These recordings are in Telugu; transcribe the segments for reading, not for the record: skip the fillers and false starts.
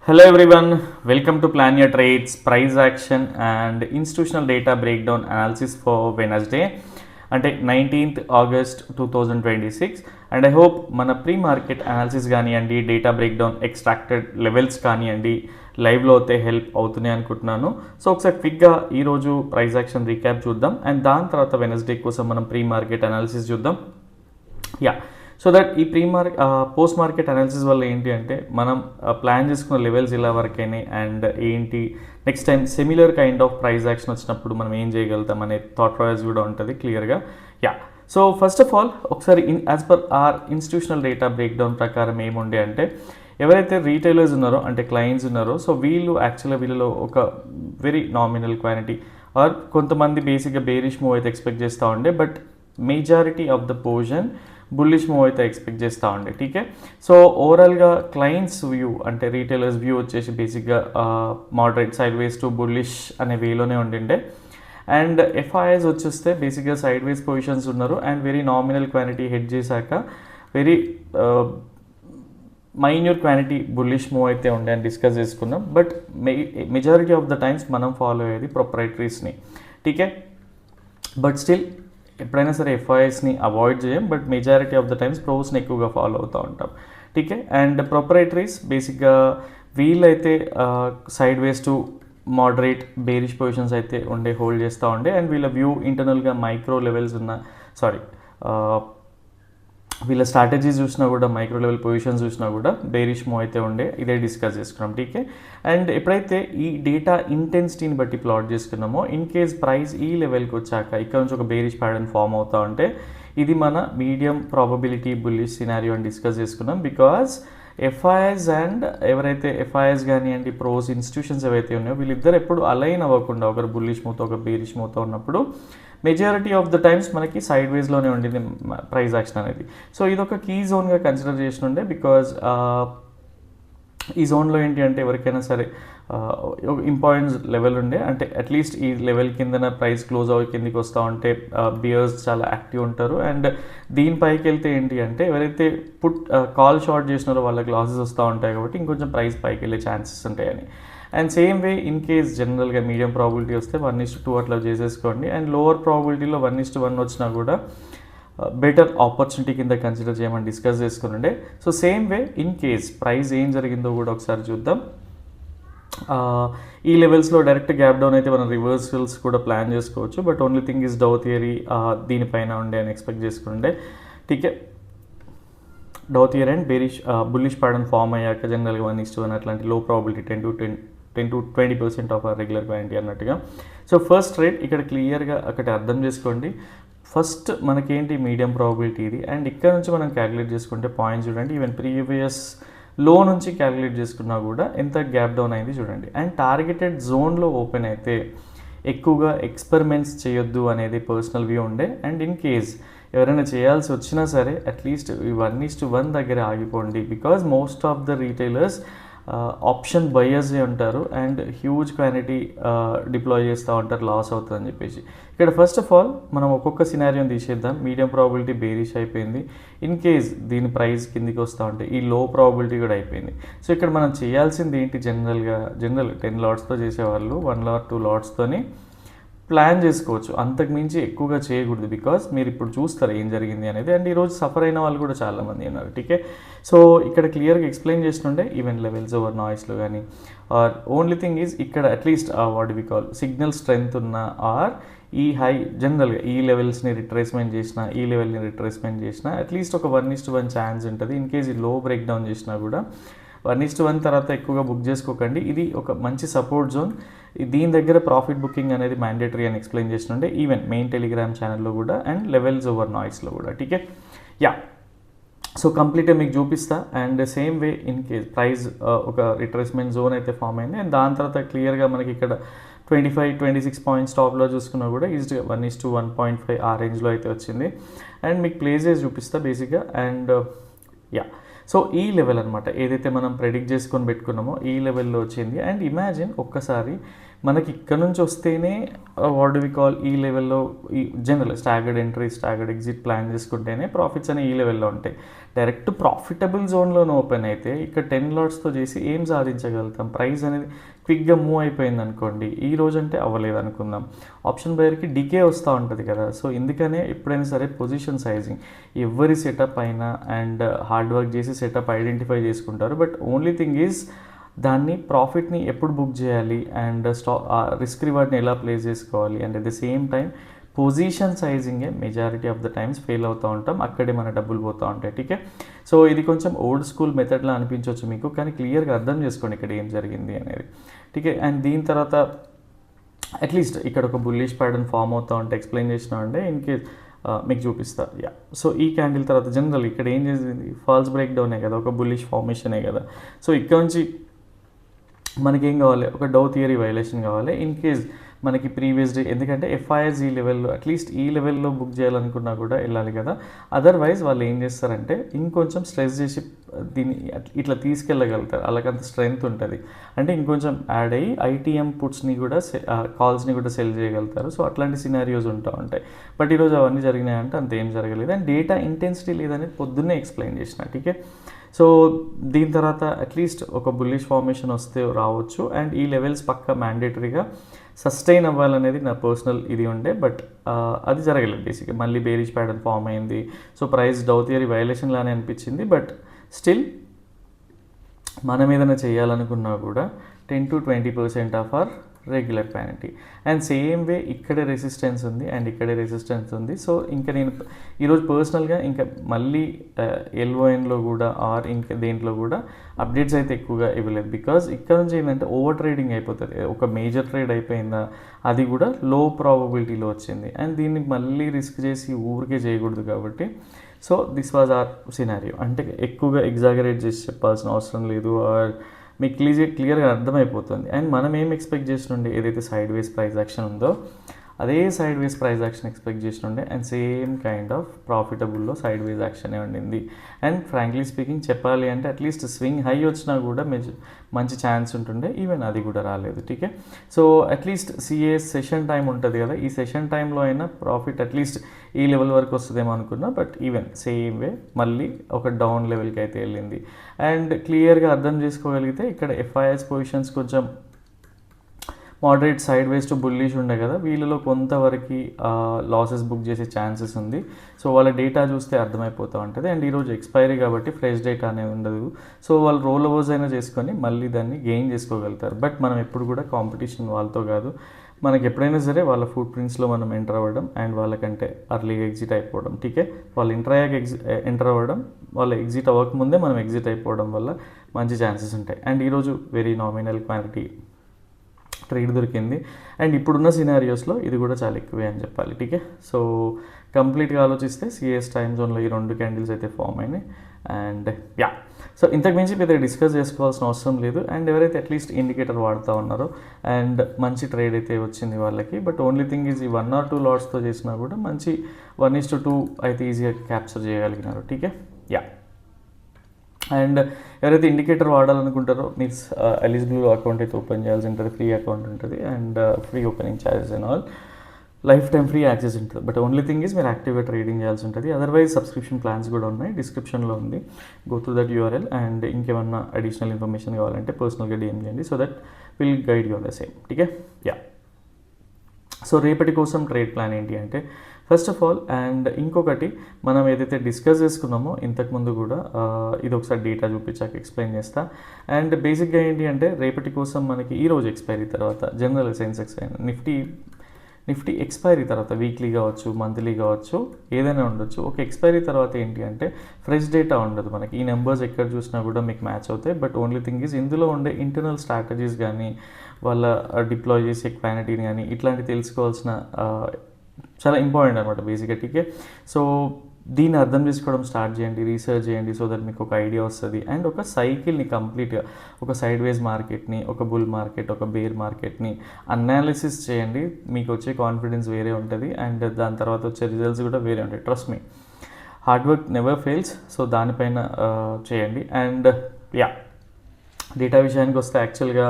Hello everyone, welcome to Plan Your Trades, Price Action and Institutional Data Breakdown Analysis for Wednesday అంటే 19th August 2026 and I hope మన ప్రీ మార్కెట్ అనాలిసిస్ కానివ్వండి డేటా బ్రేక్డౌన్ ఎక్స్ట్రాక్టెడ్ లెవెల్స్ కానివ్వండి లైవ్లో అయితే హెల్ప్ అవుతున్నాయి అనుకుంటున్నాను. సో ఒకసారి క్విక్గా ఈరోజు ప్రైస్ యాక్షన్ రీక్యాప్ చూద్దాం అండ్ దాని తర్వాత వెనస్డే కోసం మనం ప్రీ మార్కెట్ అనాలిసిస్ చూద్దాం. యా సో దట్ ఈ పోస్ట్ మార్కెట్ అనాలిసిస్ వల్ల ఏంటి అంటే మనం ప్లాన్ చేసుకున్న లెవెల్స్ ఇలా వరకైనాయి అండ్ ఏంటి next time similar kind of price action వచ్చినప్పుడు మనం ఏం చేయగలుగుతాం అనే థాట్ ప్రాసెస్ కూడా ఉంటుంది క్లియర్గా. Yeah so first of all ఒకసారి as per our institutional data breakdown ప్రకారం ఏముండే అంటే ఎవరైతే రీటైలర్స్ ఉన్నారో అంటే క్లయింట్స్ ఉన్నారో సో వీళ్ళలో ఒక వెరీ నామినల్ క్వాంటిటీ ఆర్ కొంతమంది బేసిక్గా బేరిష్ మూవ్ అయితే ఎక్స్పెక్ట్ చేస్తూ ఉండే but majority of the portion bullish move అయితే ఎక్స్పెక్ట్ చేస్తూ ఉండే. ఠీకే సో ఓవరాల్గా క్లయింట్స్ వ్యూ అంటే రీటైలర్స్ వ్యూ వచ్చేసి బేసిక్గా moderate sideways to bullish అనే వేలోనే ఉండిండే అండ్ ఎఫ్ఐఎస్ వచ్చేస్తే బేసిక్గా సైడ్ వేస్ పొజిషన్స్ ఉన్నారు and very nominal quantity hedge చేశాక very minor quantity bullish move అయితే ఉండే అని డిస్కస్ చేసుకున్నాం. But majority of the times మనం ఫాలో అయ్యేది ప్రొప్రైటరీస్ని. ఠీకే బట్ స్టిల్ ఎప్పుడైనా సరే ఎఫ్ఐఎస్ని అవాయిడ్ చేయం but majority of the times ప్రోస్ని ఎక్కువగా ఫాలో అవుతూ ఉంటాం. ఠీకే అండ్ ప్రొపరేటరీస్ బేసిక్గా వీళ్ళైతే sideways to moderate bearish positions అయితే హోల్డ్ చేస్తూ ఉండే అండ్ వీళ్ళ వ్యూ ఇంటర్నల్గా మైక్రో లెవెల్స్ వీళ్ళ స్ట్రాటజీస్ చూసినా కూడా మైక్రో లెవెల్ పొజిషన్స్ చూసినా కూడా బేరిష్ మూవ్ అయితే ఉండే ఇదే డిస్కస్ చేసుకున్నాం. ఠీకే అండ్ ఎప్పుడైతే ఈ డేటా ఇంటెన్సిటీని బట్టి ప్లాట్ చేసుకున్నామో ఇన్ కేస్ ప్రైస్ ఈ లెవెల్కి వచ్చాక ఇక్కడ నుంచి ఒక బేరిష్ ప్యాటర్న్ ఫామ్ అవుతా ఉంటే ఇది మన మీడియం ప్రాబబిలిటీ బుల్లిష్ సినారియో అని డిస్కస్ చేసుకున్నాం. బికాజ్ ఎఫ్ఐఎస్ అండ్ ఎవరైతే ఎఫ్ఐఎస్ కానివ్వండి ప్రోస్ ఇన్స్టిట్యూషన్స్ ఏవైతే ఉన్నాయో వీళ్ళిద్దరు ఎప్పుడు అలైన్ అవ్వకుండా ఒకరు బుల్లిష్ మూవ్తో ఒక బేరిష్ మూవ్తో ఉన్నప్పుడు మెజారిటీ ఆఫ్ ద టైమ్స్ మనకి సైడ్ వేస్లోనే ఉండింది ప్రైస్ యాక్షన్ అనేది. సో ఇదొక కీ జోన్గా కన్సిడర్ చేసి ఉండే బికాజ్ ఈ జోన్లో ఏంటి అంటే ఎవరికైనా సరే ఇంపార్టెన్స్ లెవెల్ ఉండే అంటే అట్లీస్ట్ ఈ లెవెల్ కిందన ప్రైస్ క్లోజ్ అవ్వ కిందికి వస్తూ ఉంటే బియర్స్ చాలా యాక్టివ్ ఉంటారు అండ్ దీనిపైకి వెళ్తే ఏంటి అంటే ఎవరైతే కాల్ షార్ట్ చేసినారో వాళ్ళకి లాసెస్ వస్తూ ఉంటాయి కాబట్టి ఇంకొంచెం ప్రైస్ పైకి వెళ్ళే ఛాన్సెస్ ఉంటాయని. And same way in case జనరల్గా మీడియం ప్రాబిలిటీ వస్తే 1:2 అట్లా చేసేసుకోండి అండ్ లోవర్ ప్రాబిలిటీలో 1:1 వచ్చినా కూడా బెటర్ ఆపర్చునిటీ కింద కన్సిడర్ చేయమని డిస్కస్ చేసుకుని. So same way in case price ఏం జరిగిందో కూడా ఒకసారి చూద్దాం. ఈ లెవెల్స్లో డైరెక్ట్ గ్యాప్ డౌన్ అయితే మనం రివర్సల్స్ కూడా ప్లాన్ చేసుకోవచ్చు but only thing is Dow theory దీనిపైన ఉండే అని ఎక్స్పెక్ట్ చేసుకుంటే. ఠీకే Dow theory and bullish pattern form అయ్యాక జనరల్గా 1:1 అట్లాంటి లో ప్రాబిలిటీ 10 to 20% ఆఫ్ ఆ రెగ్యులర్ క్వాంటిటీ అన్నట్టుగా. సో ఫస్ట్ రేట్ ఇక్కడ క్లియర్గా ఒకటి అర్థం చేసుకోండి. ఫస్ట్ మనకేంటి మీడియం ప్రాబిలిటీ ఇది అండ్ ఇక్కడ నుంచి మనం క్యాలిక్యులేట్ చేసుకుంటే పాయింట్స్ చూడండి ఈవెన్ ప్రీవియస్ లో నుంచి క్యాలిక్యులేట్ చేసుకున్నా కూడా ఎంత గ్యాప్ డౌన్ అయింది చూడండి అండ్ టార్గెటెడ్ జోన్లో ఓపెన్ అయితే ఎక్కువగా ఎక్స్పెరిమెంట్స్ చేయొద్దు అనేది పర్సనల్ వ్యూ ఉండే అండ్ ఇన్ కేస్ ఎవరైనా చేయాల్సి వచ్చినా సరే అట్లీస్ట్ 1:1 దగ్గర ఆగిపోండి because most of the retailers option బయర్సే ఉంటారు అండ్ హ్యూజ్ క్వాంటిటీ డిప్లాయ్ చేస్తూ ఉంటారు లాస్ అవుతుందని చెప్పేసి. ఇక్కడ ఫస్ట్ ఆఫ్ ఆల్ మనం ఒక్కొక్క సినారియోని తీసేద్దాం. మీడియం ప్రాబిలిటీ బేరిష్ అయిపోయింది ఇన్ కేస్ దీని ప్రైస్ కిందికి వస్తూ ఉంటే ఈ లో ప్రాబిలిటీ కూడా అయిపోయింది. సో ఇక్కడ మనం చేయాల్సింది ఏంటి జనరల్ 10 లాట్స్తో చేసేవాళ్ళు 1 లాట్ 2 లాట్స్తోని ప్లాన్ చేసుకోవచ్చు అంతకుమించి ఎక్కువగా చేయకూడదు బికాస్ మీరు ఇప్పుడు చూస్తారు ఏం జరిగింది అనేది అండ్ ఈరోజు సఫర్ అయిన వాళ్ళు కూడా చాలామంది ఉన్నారు. ఠీకే సో ఇక్కడ క్లియర్గా ఎక్స్ప్లెయిన్ చేస్తుండే ఈవెన్ లెవెల్స్ ఓవర్ నాయిస్లో కానీ ఆర్ ఓన్లీ థింగ్ ఈజ్ ఇక్కడ at least what we call signal strength ఉన్న ఆర్ ఈ హై జనరల్గా ఈ లెవెల్స్ని రిట్రేస్మెంట్ చేసిన ఈ లెవెల్ని రిట్రేస్మెంట్ చేసిన అట్లీస్ట్ ఒక 1:1 ఛాన్స్ ఉంటుంది. ఇన్ కేస్ ఈ లో బ్రేక్ డౌన్ చేసినా కూడా 1:1 తర్వాత ఎక్కువగా బుక్ చేసుకోకండి. ఇది ఒక మంచి సపోర్ట్ జోన్. దీని దగ్గర ప్రాఫిట్ బుకింగ్ అనేది మ్యాండేటరీ అని ఎక్స్ప్లెయిన్ చేస్తుండే ఈవెన్ మెయిన్ టెలిగ్రామ్ ఛానల్లో కూడా అండ్ లెవెల్స్ ఓవర్ నాయిస్లో కూడా. ఠీకే యా సో కంప్లీట్గా మీకు చూపిస్తా and same way in case price ఒక రిట్రేస్మెంట్ జోన్ అయితే ఫామ్ అయింది అండ్ దాని తర్వాత క్లియర్గా మనకి ఇక్కడ 25-26 పాయింట్స్ టాప్లో చూసుకున్నా కూడా ఈజీగా 1:1.5 ఆ రేంజ్లో అయితే వచ్చింది అండ్ మీకు ప్లేసెస్ చూపిస్తా బేసిక్గా అండ్ యా సో ఈ లెవెల్ అనమాట ఏదైతే మనం ప్రెడిక్ట్ చేసుకొని పెట్టుకున్నామో ఈ లెవెల్లో వచ్చింది అండ్ ఇమాజిన్ ఒక్కసారి మనకి ఇక్కడ నుంచి వస్తేనే వాట్ డు వి కాల్ ఈ లెవెల్లో ఈ general staggered entry staggered exit plan చేసుకుంటేనే ప్రాఫిట్స్ అనేవి ఈ లెవెల్లో ఉంటాయి. డైరెక్ట్ ప్రాఫిటబుల్ జోన్లోనే ఓపెన్ అయితే ఇక్కడ 10 లాట్స్తో చేసి ఏం సాధించగలుగుతాం? ప్రైస్ అనేది క్విక్గా మూవ్ అయిపోయింది అనుకోండి, ఈ రోజు అంటే అవ్వలేదు అనుకుందాం, ఆప్షన్ బయర్కి డికే వస్తూ ఉంటుంది కదా. సో ఎందుకనే ఎప్పుడైనా సరే పొజిషన్ సైజింగ్ ఎవరి సెటప్ అయినా అండ్ హార్డ్ వర్క్ చేసి సెటప్ ఐడెంటిఫై చేసుకుంటారు. బట్ ఓన్లీ థింగ్ ఈజ్ దాన్ని ప్రాఫిట్ని ఎప్పుడు బుక్ చేయాలి అండ్ రిస్క్ రివార్డ్ని ఎలా ప్లేస్ చేసుకోవాలి and at the same time position సైజింగే majority of the times fail అవుతూ ఉంటాం, అక్కడే మన డబ్బులు పోతూ ఉంటాయి. టీకే, సో ఇది కొంచెం ఓల్డ్ స్కూల్ మెథడ్లా అనిపించవచ్చు మీకు, కానీ క్లియర్గా అర్థం చేసుకోండి ఇక్కడ ఏం జరిగింది అనేది. టీకే, అండ్ దీని తర్వాత అట్లీస్ట్ ఇక్కడ ఒక బుల్లిష్ ప్యాటర్న్ ఫామ్ అవుతూ ఉంటే ఎక్స్ప్లెయిన్ చేసినా అంటే ఇన్ కేస్ మీకు చూపిస్తా. యా, సో ఈ క్యాండిల్ తర్వాత జనరల్ ఇక్కడ ఏం చేసింది, ఫాల్స్ బ్రేక్ డౌనే కదా, ఒక బుల్లిష్ ఫార్మేషనే కదా. సో ఇక్కడ నుంచి మనకేం కావాలి, ఒక డౌ థియరీ వైలేషన్ కావాలి. ఇన్ కేస్ మనకి ప్రీవియస్ డే, ఎందుకంటే ఎఫ్ఐఎస్ ఈ లెవెల్లో అట్లీస్ట్ ఈ లెవెల్లో బుక్ చేయాలనుకున్నా కూడా వెళ్ళాలి కదా. అదర్వైజ్ వాళ్ళు ఏం చేస్తారంటే ఇంకొంచెం స్ట్రెస్ చేసి దీన్ని ఇట్లా తీసుకెళ్ళగలుగుతారు, అలాగంత స్ట్రెంగ్త్ ఉంటుంది. అంటే ఇంకొంచెం యాడ్ అయ్యి ఐటీఎం పుట్స్ని కూడా కాల్స్ని కూడా సెల్ చేయగలుగుతారు. సో అట్లాంటి సినారియోస్ ఉంటూ ఉంటాయి. బట్ ఈరోజు అవన్నీ జరిగినాయంటే అంత ఏం జరగలేదు. అండ్ డేటా ఇంటెన్సిటీ లేదని పొద్దున్నే ఎక్స్ప్లెయిన్ చేసిన. టీకే, సో దీని తర్వాత అట్లీస్ట్ ఒక బుల్లిష్ ఫార్మేషన్ వస్తే రావచ్చు. అండ్ ఈ లెవెల్స్ పక్క మ్యాండేటరీగా సస్టైన్ అవ్వాలనేది నా పర్సనల్ ఇది ఉండే, బట్ అది జరగలేదు. బేసిక్గా మళ్ళీ బేరిష్ ప్యాటర్న్ ఫామ్ అయింది. సో ప్రైస్ డౌ థియరీ వైలేషన్ లానే అనిపించింది. బట్ స్టిల్ మనం ఏదైనా చేయాలనుకున్నా కూడా 10 to 20% ఆఫ్ అవర్ రెగ్యులర్ ప్యానిటీ. అండ్ సేమ్ వే ఇక్కడే రెసిస్టెన్స్ ఉంది అండ్ ఇక్కడే రెసిస్టెన్స్ ఉంది. సో ఇంకా నేను ఈరోజు పర్సనల్గా ఇంకా మళ్ళీ ఎల్ఓఎన్లో కూడా ఆర్ ఇంకా దేంట్లో కూడా అప్డేట్స్ అయితే ఎక్కువగా ఇవ్వలేదు. బికాజ్ ఇక్కడ నుంచి ఏంటంటే ఓవర్ ట్రేడింగ్ అయిపోతుంది. ఒక మేజర్ ట్రేడ్ అయిపోయిందా, అది కూడా లో ప్రాబబిలిటీలో వచ్చింది. అండ్ దీన్ని మళ్ళీ రిస్క్ చేసి ఊరికే చేయకూడదు కాబట్టి so this was our scenario. అంటే ఎక్కువగా ఎగ్జాగరేట్ చేసి చెప్పాల్సిన అవసరం లేదు, ఆర్ మీకు క్లియర్గా అర్థమైపోతుంది. అండ్ మనం ఏం ఎక్స్పెక్ట్ చేస్తుండే, ఏదైతే సైడ్ వేస్ ప్రైస్ యాక్షన్ ఉందో అదే side ways price action expect చేస్తుండే అండ్ సేమ్ కైండ్ ఆఫ్ ప్రాఫిటబుల్లో సైడ్ వేస్ యాక్షనే ఉండింది. అండ్ ఫ్రాంక్లీ స్పీకింగ్ చెప్పాలి అంటే అట్లీస్ట్ స్వింగ్ హై వచ్చినా కూడా మంచి ఛాన్స్ ఉంటుండే, ఈవెన్ అది కూడా రాలేదు. టీకే, so at least CA session time ఉంటుంది కదా, ఈ సెషన్ టైంలో అయినా ప్రాఫిట్ అట్లీస్ట్ ఈ లెవెల్ వరకు వస్తుందేమో అనుకున్నా. బట్ ఈవెన్ సేమ్ వే మళ్ళీ ఒక డౌన్ లెవెల్కి అయితే వెళ్ళింది. అండ్ క్లియర్గా అర్థం చేసుకోగలిగితే ఇక్కడ ఎఫ్ఐఎస్ పొజిషన్స్ కొంచెం moderate sideways to bullish ఉండే కదా, వీళ్ళలో కొంతవరకు లాసెస్ బుక్ చేసే ఛాన్సెస్ ఉంది. సో వాళ్ళ డేటా చూస్తే అర్థమైపోతూ ఉంటుంది. అండ్ ఈరోజు ఎక్స్పైరీ కాబట్టి ఫ్రెష్ డేటా అనేది ఉండదు. సో వాళ్ళు రోల్ ఓవర్స్ అయినా చేసుకొని మళ్ళీ దాన్ని గెయిన్ చేసుకోగలుగుతారు. బట్ మనం ఎప్పుడు కూడా కాంపిటీషన్ వాళ్ళతో కాదు, మనకి ఎప్పుడైనా సరే వాళ్ళ ఫుట్ ప్రింట్స్లో మనం ఎంటర్ అవ్వడం అండ్ వాళ్ళకంటే అర్లీగా ఎగ్జిట్ అయిపోవడం. టీకే, వాళ్ళు ఎంటర్ అవ్వడం, వాళ్ళు ఎగ్జిట్ అవ్వకముందే మనం ఎగ్జిట్ అయిపోవడం వల్ల మంచి ఛాన్సెస్ ఉంటాయి. అండ్ ఈరోజు వెరీ నామినల్ క్వాంటిటీ ట్రేడ్ దొరికింది. అండ్ ఇప్పుడున్న సినారియోస్లో ఇది కూడా చాలా ఎక్కువే అని చెప్పాలి. టీకే, సో కంప్లీట్గా ఆలోచిస్తే సిఎస్ టైమ్ జోన్లో ఈ 2 క్యాండిల్స్ అయితే ఫామ్ అయినాయి. అండ్ యా, సో ఇంతకు మించి పెద్దగా డిస్కస్ చేసుకోవాల్సిన అవసరం లేదు. అండ్ ఎవరైతే అట్లీస్ట్ ఇండికేటర్ వాడుతూ ఉన్నారో అండ్ మంచి ట్రేడ్ అయితే వచ్చింది వాళ్ళకి. బట్ ఓన్లీ థింగ్ ఈజ్ ఈ 1 or 2 లాట్స్తో చేసినా కూడా మంచి 1:2 అయితే ఈజీగా క్యాప్చర్ చేయగలిగినారు. టీకే, యా. అండ్ ఎవరైతే ఇండికేటర్ వాడాలనుకుంటారో మీరు ఎలిజిబుల్ అకౌంట్ అయితే ఓపెన్ చేయాల్సి ఉంటుంది, ఫ్రీ అకౌంట్ ఉంటుంది and free opening charges and all, lifetime free access ఉంటుంది. బట్ ఓన్లీ థింగ్ ఈజ్ మీరు యాక్టివ్గా ట్రేడింగ్ చేయాల్సి ఉంటుంది. అదర్వైజ్ సబ్స్క్రిప్షన్ ప్లాన్స్ కూడా ఉన్నాయి, డిస్క్రిప్షన్లో ఉంది, go through that URL. And ఇంకేమన్నా అడిషనల్ ఇన్ఫర్మేషన్ కావాలంటే పర్సనల్గా డిఎం చేయండి, so that will guide you on the same. TK, yeah. So రేపటి కోసం ట్రేడ్ ప్లాన్ ఏంటి అంటే ఫస్ట్ ఆఫ్ ఆల్, అండ్ ఇంకొకటి మనం ఏదైతే డిస్కస్ చేసుకున్నామో ఇంతకుముందు కూడా ఇది ఒకసారి డేటా చూపించాక ఎక్స్ప్లెయిన్ చేస్తా. అండ్ బేసిక్గా ఏంటి అంటే రేపటి కోసం మనకి ఈరోజు ఎక్స్పైరీ తర్వాత జనరల్ సెన్సెక్స్ నిఫ్టీ ఎక్స్పైరీ తర్వాత వీక్లీ కావచ్చు, మంత్లీ కావచ్చు, ఏదైనా ఉండొచ్చు. ఒక ఎక్స్పైరీ తర్వాత ఏంటి అంటే ఫ్రెష్ డేటా ఉండదు మనకి. ఈ నెంబర్స్ ఎక్కడ చూసినా కూడా మీకు మ్యాచ్ అవుతాయి. బట్ ఓన్లీ థింగ్ ఈజ్ ఇందులో ఉండే ఇంటర్నల్ స్ట్రాటజీస్ కానీ వాళ్ళ డిప్లాయ్ చేసే క్వాంటిటీని కానీ ఇట్లాంటివి తెలుసుకోవాల్సిన చాలా ఇంపార్టెంట్ అనమాట బేసిక్గా. టీకే, సో దీన్ని అర్థం చేసుకోవడం స్టార్ట్ చేయండి, రీసెర్చ్ చేయండి, సో దట్ మీకు ఒక ఐడియా వస్తుంది. అండ్ ఒక సైకిల్ని కంప్లీట్గా, ఒక సైడ్ వేస్ మార్కెట్ని, ఒక బుల్ మార్కెట్, ఒక బేర్ మార్కెట్ని అనాలిసిస్ చేయండి. మీకు వచ్చే కాన్ఫిడెన్స్ వేరే ఉంటుంది అండ్ దాని తర్వాత వచ్చే రిజల్ట్స్ కూడా వేరే ఉంటాయి. Trust me, hard work never fails. So దానిపైన చేయండి. అండ్ యా, డేటా విషయానికి వస్తే యాక్చువల్గా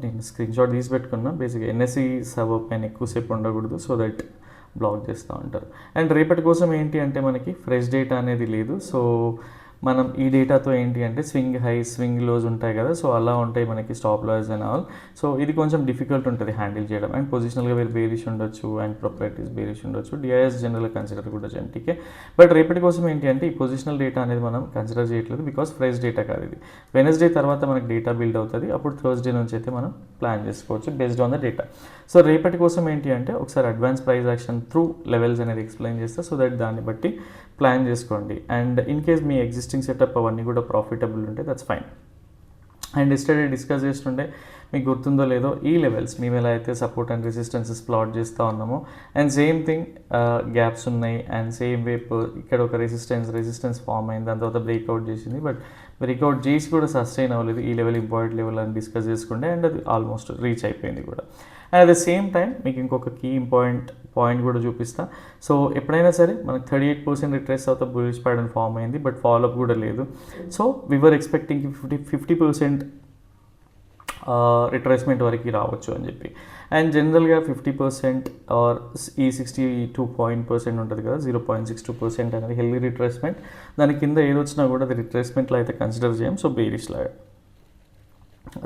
నేను స్క్రీన్ షాట్ తీసి పెట్టుకున్నా. బేసిక్గా ఎన్ఎస్సి సర్వర్ పైన ఎక్కువసేపు ఉండకూడదు, సో దట్ బ్లాక్ చేస్తూ ఉంటారు. అండ్ రేపటి కోసం ఏంటి అంటే మనకి ఫ్రెష్ డేటా అనేది లేదు. సో మనం ఈ డేటాతో ఏంటి అంటే స్వింగ్ హై స్వింగ్ లోస్ ఉంటాయి కదా, సో అలా ఉంటాయి మనకి stop loss and all. So ఇది కొంచెం డిఫికల్ట్ ఉంటుంది హ్యాండిల్ చేయడం. అండ్ పొజిషనల్గా వేరు బేరిష్ ఉండొచ్చు అండ్ ప్రొపరేటరీస్ బేరిష్ ఉండొచ్చు. డిఐఎస్ జనరల్గా కన్సిడర్ కూడా చేయండి, టీకే. బట్ రేపటి కోసం ఏంటి అంటే ఈ పొజిషనల్ డేటా అనేది మనం కన్సిడర్ చేయట్లేదు, బికాస్ ఫ్రెష్ డేటా కాదు ఇది. వెనస్డే తర్వాత మనకి డేటా బిల్డ్ అవుతుంది, అప్పుడు థర్స్డే నుంచి అయితే మనం ప్లాన్ చేసుకోవచ్చు based on the data. So రేపటి కోసం ఏంటి అంటే ఒకసారి advance price action through levels అనేది ఎక్స్ప్లెయిన్ చేస్తా, సో దట్ దాన్ని బట్టి ప్లాన్ చేసుకోండి. And in case me existing setup అవన్నీ కూడా ప్రాఫిటబుల్ ఉంటే that's fine. And yesterday discuss చేస్తుంటే మీకు గుర్తుందో లేదో ఈ లెవెల్స్ మేము ఎలా అయితే సపోర్ట్ అండ్ రెసిస్టెన్సెస్ ప్లాట్ చేస్తూ ఉన్నామో, అండ్ సేమ్ థింగ్ గ్యాప్స్ ఉన్నాయి. అండ్ సేమ్ వే ఇక్కడ ఒక రెసిస్టెన్స్ ఫామ్ అయింది, దాని తర్వాత బ్రేక్అవుట్ చేసింది. బట్ బ్రేక్అవుట్ చేసి కూడా సస్టైన్ అవ్వలేదు. ఈ లెవెల్ ఇంపార్టెంట్ లెవెల్ అని డిస్కస్ చేసుకుంటే అండ్ అది ఆల్మోస్ట్ రీచ్ అయిపోయింది కూడా. And at the same time మీకు ఇంకొక కీ పాయింట్ కూడా చూపిస్తా. సో ఎప్పుడైనా సరే మనకు 38% రిట్రేస్ అవుతా బుల్లిష్ ప్యాటర్న్ ఫామ్ అయింది, బట్ ఫాలోఅప్ కూడా లేదు. సో వీఆర్ ఎక్స్పెక్టింగ్ 50% రిట్రేస్మెంట్ వరకు రావచ్చు అని చెప్పి. అండ్ జనరల్గా 50% ఆర్ ఈ 62% ఉంటుంది కదా, 0.62% అనేది హెల్దీ రిట్రేస్మెంట్. దాని కింద ఏదొచ్చినా కూడా అది రిట్రేస్మెంట్లో అయితే కన్సిడర్ చేయం. సో బేరిష్ లాగా,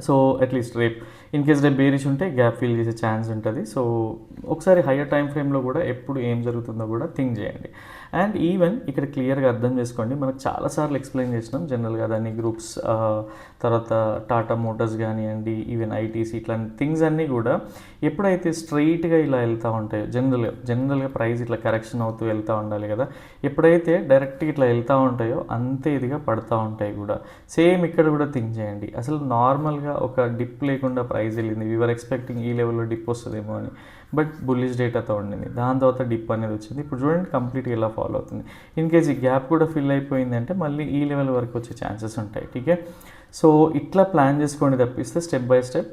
సో అట్లీస్ట్ రేపు ఇన్ కేస్ రేపు బేరిష్ ఉంటే గ్యాప్ ఫిల్ చేసే ఛాన్స్ ఉంటుంది. సో ఒకసారి హయ్యర్ టైం ఫ్రేమ్లో కూడా ఎప్పుడు ఏం జరుగుతుందో కూడా థింక్ చేయండి. అండ్ ఈవెన్ ఇక్కడ క్లియర్గా అర్థం చేసుకోండి, మనకు చాలాసార్లు ఎక్స్ప్లెయిన్ చేసినాం జనరల్గా దాన్ని గ్రూప్స్, తర్వాత టాటా మోటార్స్ కానివ్వండి, ఈవెన్ ఐటీసీ, ఇట్లాంటి థింగ్స్ అన్నీ కూడా ఎప్పుడైతే స్ట్రైట్గా ఇలా వెళ్తూ ఉంటాయో, జనరల్గా ప్రైస్ ఇట్లా కరెక్షన్ అవుతూ వెళ్తూ ఉండాలి కదా, ఎప్పుడైతే డైరెక్ట్గా ఇట్లా వెళ్తూ ఉంటాయో అంతే ఇదిగా పడుతూ ఉంటాయి కూడా. సేమ్ ఇక్కడ కూడా థింక్ చేయండి, అసలు నార్మల్గా ఒక డిప్ లేకుండా ప్రైస్ వెళ్ళింది, వీఆర్ ఎక్స్పెక్టింగ్ ఈ లెవెల్లో డిప్ వస్తుందేమో అని, బట్ బుల్లిష్ డేటాతో ఉండింది, దాని తర్వాత డిప్ అనేది వచ్చింది. ఇప్పుడు చూడండి కంప్లీట్గా ఇలా ఫాలో అవుతుంది. ఇన్ కేస్ ఈ గ్యాప్ కూడా ఫిల్ అయిపోయింది అంటే మళ్ళీ ఈ లెవెల్ వరకు వచ్చే ఛాన్సెస్ ఉంటాయి, టీకే. సో ఇట్లా ప్లాన్ చేసుకోండి తప్పిస్తే స్టెప్ బై స్టెప్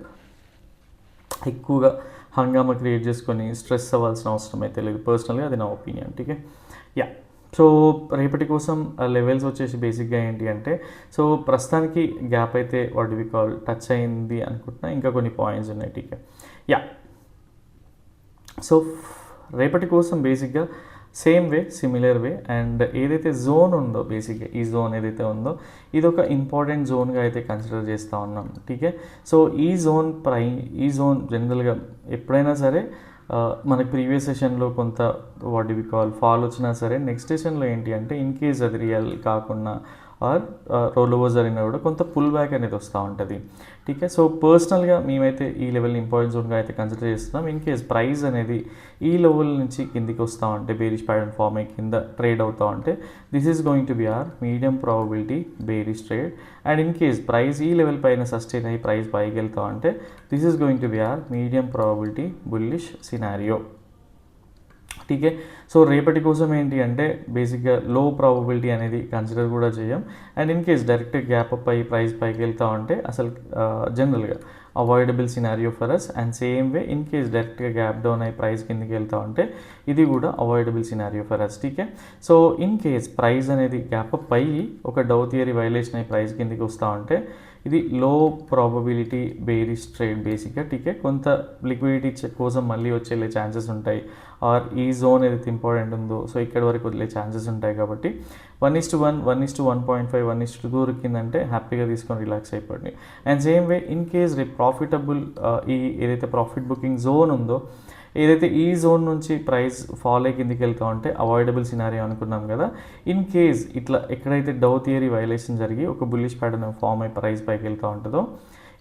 ఎక్కువగా హంగామా క్రియేట్ చేసుకొని స్ట్రెస్ అవ్వాల్సిన అవసరం అయితే లేదు. పర్సనల్గా అది నా ఒపీనియన్, టీకే. యా, సో రేపటి కోసం లెవెల్స్ వచ్చేసి బేసిక్గా ఏంటి అంటే, సో ప్రస్తుతానికి గ్యాప్ అయితే వాట్ వి కాల్ టచ్ అయింది అనుకుంటున్నా, ఇంకా కొన్ని పాయింట్స్ ఉన్నాయి, టీకే. యా, సో రేపటి కోసం బేసిక్గా same way, similar way. And ఏదైతే జోన్ ఉందో బేసిక్గా ఈ జోన్ ఏదైతే ఉందో ఇది ఒక ఇంపార్టెంట్ జోన్గా అయితే కన్సిడర్ చేస్తూ ఉన్నాం, టీకే. సో ఈ జోన్ జనరల్గా ఎప్పుడైనా సరే మనకి ప్రీవియస్ సెషన్లో కొంత వాట్ వి కాల్ ఫాల్ వచ్చినా సరే నెక్స్ట్ సెషన్లో ఏంటి అంటే ఇన్ కేస్ అది రియల్ కాకుండా ఆర్ రోల్ ఓవర్ జరిగినా కూడా కొంత పుల్ బ్యాక్ అనేది వస్తూ ఉంటుంది, టీకే. సో పర్సనల్గా మేమైతే ఈ లెవెల్ ఇంపార్టెంట్ జోన్గా అయితే కన్సిడర్ చేస్తున్నాం. ఇన్ కేస్ ప్రైస్ అనేది ఈ లెవెల్ నుంచి కిందికి వస్తూ ఉంటే, బేరిష్ ప్యాటర్న్ ఫామ్ అయ్యి కింద ట్రేడ్ అవుతూ ఉంటే, this is going to be are medium probability bearish trade. And in case price ఈ లెవెల్ పైన సస్టైన్ అయ్యి ప్రైస్ పైకి వెళ్తా ఉంటే, this is going to be are medium probability bullish scenario, TK. So రేపటి కోసం ఏంటి అంటే బేసిక్గా లో ప్రాబబిలిటీ అనేది కన్సిడర్ కూడా చేయం. And in case direct gap up అయ్యి ప్రైస్ పైకి వెళ్తా ఉంటే అసలు జనరల్గా avoidable scenario for us. And same way in case డైరెక్ట్గా గ్యాప్ డౌన్ అయ్యి ప్రైస్ కిందకి వెళ్తా ఉంటే ఇది కూడా అవాయిడబుల్ సినారియో ఫర్ అస్, టీకే. సో ఇన్ కేస్ ప్రైస్ అనేది గ్యాప్ అప్ అయ్యి ఒక డౌ థియరీ వైలేషన్ అయ్యి ప్రైస్ కిందకి వస్తూ ఉంటే ఇది లో ప్రాబబిలిటీ బేరిష్ ట్రేడ్ బేసిక్గా, టీకే. కొంత లిక్విడిటీ కోసం మళ్ళీ వచ్చే ఛాన్సెస్ ఉంటాయి, ఆర్ ఈ జోన్ ఏదైతే ఇంపార్టెంట్ ఉందో సో ఇక్కడ వరకు వదిలే ఛాన్సెస్ ఉంటాయి. కాబట్టి 1:1, 1:1.5, 1:2 దొరికిందంటే హ్యాపీగా తీసుకొని రిలాక్స్ అయిపోండి. And same way in case రేపు ప్రాఫిటబుల్ ఈ ఏదైతే ప్రాఫిట్ బుకింగ్ జోన్ ఉందో, ఏదైతే ఈ జోన్ నుంచి ప్రైస్ ఫాల్ అయ్యి కిందికి వెళ్తా ఉంటే అవాయిడబుల్ సినారియో అనుకున్నాం కదా. ఇన్ కేస్ ఇట్లా ఎక్కడైతే డౌ థియరీ వైలేషన్ జరిగి ఒక బుల్లిష్ ప్యాటర్న్ ఫామ్ అయ్యి ప్రైస్ పైకి వెళ్తూ ఉంటుందో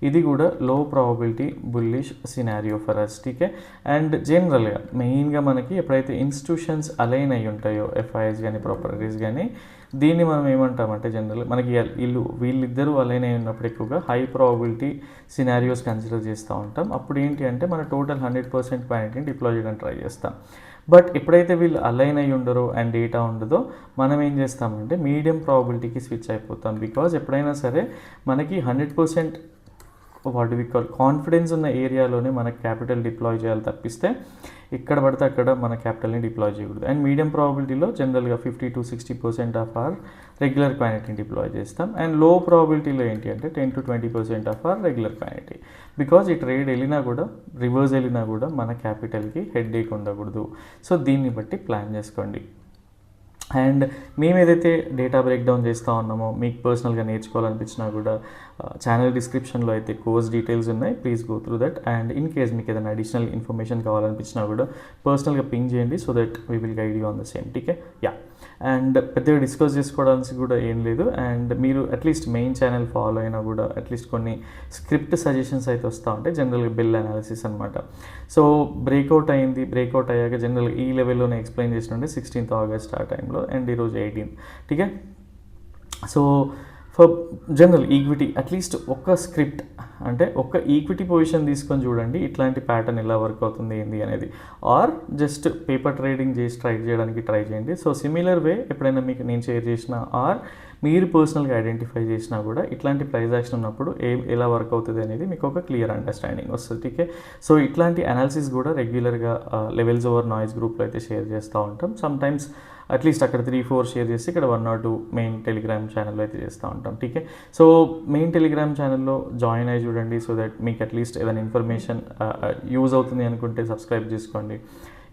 ఇది కూడా low probability bullish scenario for us, టీకే. అండ్ జనరల్గా మెయిన్గా మనకి ఎప్పుడైతే ఇన్స్టిట్యూషన్స్ అలైన్ అయ్యి ఉంటాయో, ఎఫ్ఐఎస్ కానీ ప్రాపర్టీస్ కానీ, దీన్ని మనం ఏమంటామంటే జనరల్గా మనకి వీళ్ళిద్దరూ అలైన్ అయి ఉన్నప్పుడు ఎక్కువగా హై ప్రాబబిలిటీ సినారియోస్ కన్సిడర్ చేస్తూ ఉంటాం. అప్పుడు ఏంటి అంటే మన టోటల్ 100% క్వాంటిటీని డిప్లాయ్ చేయడానికి ట్రై చేస్తాం. బట్ ఎప్పుడైతే వీళ్ళు అలైన్ అయ్యి ఉండరో అండ్ డేటా ఉండదో మనం ఏం చేస్తామంటే మీడియం ప్రాబబిలిటీకి స్విచ్ అయిపోతాం. బికాజ్ ఎప్పుడైనా సరే మనకి 100% వాట్ వి కాల్ కాన్ఫిడెన్స్ ఉన్న ఏరియాలోనే మనకు క్యాపిటల్ డిప్లాయ్ చేయాలి తప్పిస్తే ఎక్కడ పడితే అక్కడ మన క్యాపిటల్ని డిప్లాయ్ చేయకూడదు. అండ్ మీడియం ప్రాబిలిటీలో జనరల్గా 50-60% ఆఫ్ అవర్ రెగ్యులర్ క్వాంటిటీని డిప్లాయ్ చేస్తాం. అండ్ లో ప్రాబిలిటీలో ఏంటి అంటే 10-20% of our regular quantity. Because ఈ ట్రేడ్ వెళ్ళినా కూడా రివర్స్ వెళ్ళినా కూడా మన క్యాపిటల్కి హెడ్ఏక్ ఉండకూడదు. సో దీన్ని బట్టి ప్లాన్ చేసుకోండి. అండ్ మేము ఏదైతే డేటా బ్రేక్ డౌన్ చేస్తూ ఉన్నామో మీకు పర్సనల్గా నేర్చుకోవాలనిపించినా కూడా ఛానల్ డిస్క్రిప్షన్లో అయితే కోర్స్ డీటెయిల్స్ ఉన్నాయి, please go through that. And in case మీకు ఏదైనా అడిషనల్ ఇన్ఫర్మేషన్ కావాలనిపించినా కూడా పర్సనల్గా పింగ్ చేయండి, so that we will guide you on the same. TK, yeah. And పెద్దగా డిస్కస్ చేసుకోవడానికి కూడా ఏం లేదు. అండ్ మీరు అట్లీస్ట్ మెయిన్ ఛానల్ ఫాలో అయినా కూడా అట్లీస్ట్ కొన్ని స్క్రిప్ట్ సజెషన్స్ అయితే వస్తూ ఉంటాయి, జనరల్గా బిల్ అనాలిసిస్ అనమాట. సో బ్రేక్అవుట్ అయింది, బ్రేక్అవుట్ అయ్యాక జనరల్గా ఈ లెవెల్లోనే ఎక్స్ప్లెయిన్ చేసినట్టే 16th August ఆ టైంలో, అండ్ ఈరోజు 18th. ఠీకే. So for general equity at least ఒక స్క్రిప్ట్ అంటే ఒక ఈక్విటీ పొజిషన్ తీసుకొని చూడండి, ఇట్లాంటి ప్యాటర్న్ ఎలా వర్క్ అవుతుంది ఏంది అనేది. ఆర్ జస్ట్ పేపర్ ట్రేడింగ్ చేసి ట్రై చేయడానికి ట్రై చేయండి. సో సిమిలర్ వే ఎప్పుడైనా మీకు నేను షేర్ చేసిన ఆర్ మీరు పర్సనల్గా ఐడెంటిఫై చేసినా కూడా ఇట్లాంటి ప్రైస్ యాక్షన్ ఉన్నప్పుడు ఎలా వర్క్ అవుతుంది అనేది మీకు ఒక క్లియర్ అండర్స్టాండింగ్ వస్తుంది. టీకే. సో ఇట్లాంటి అనాలిసిస్ కూడా రెగ్యులర్గా లెవెల్స్ ఓవర్ నాయిస్ గ్రూప్లో అయితే షేర్ చేస్తూ ఉంటాం. సమ్టైమ్స్ అట్లీస్ట్ అక్కడ 3-4 షేర్ చేసి ఇక్కడ 1 or 2 మెయిన్ టెలిగ్రామ్ ఛానల్లో అయితే చేస్తూ ఉంటాం. టీకే. సో మెయిన్ టెలిగ్రామ్ ఛానల్లో జాయిన్ అయ్యి చూడండి, సో దట్ మీకు అట్లీస్ట్ ఏదైనా ఇన్ఫర్మేషన్ యూజ్ అవుతుంది అనుకుంటే సబ్స్క్రైబ్ చేసుకోండి.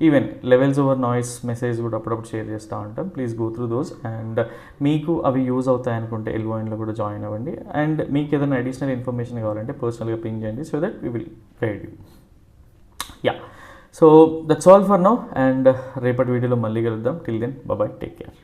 Even levels over noise message కూడా అప్పుడప్పుడు షేర్ చేస్తూ ఉంటాం, please go through those. And మీకు అవి యూజ్ అవుతాయి అనుకుంటే ఎల్ఓఎన్లో కూడా జాయిన్ అవ్వండి. అండ్ మీకు ఏదైనా అడిషనల్ ఇన్ఫర్మేషన్ కావాలంటే పర్సనల్గా పింగ్ చేయండి, so that we will guide you. Ya, so that's all for now. And రేపటి వీడియోలో మళ్ళీ కలుద్దాం. Till then bye, take care.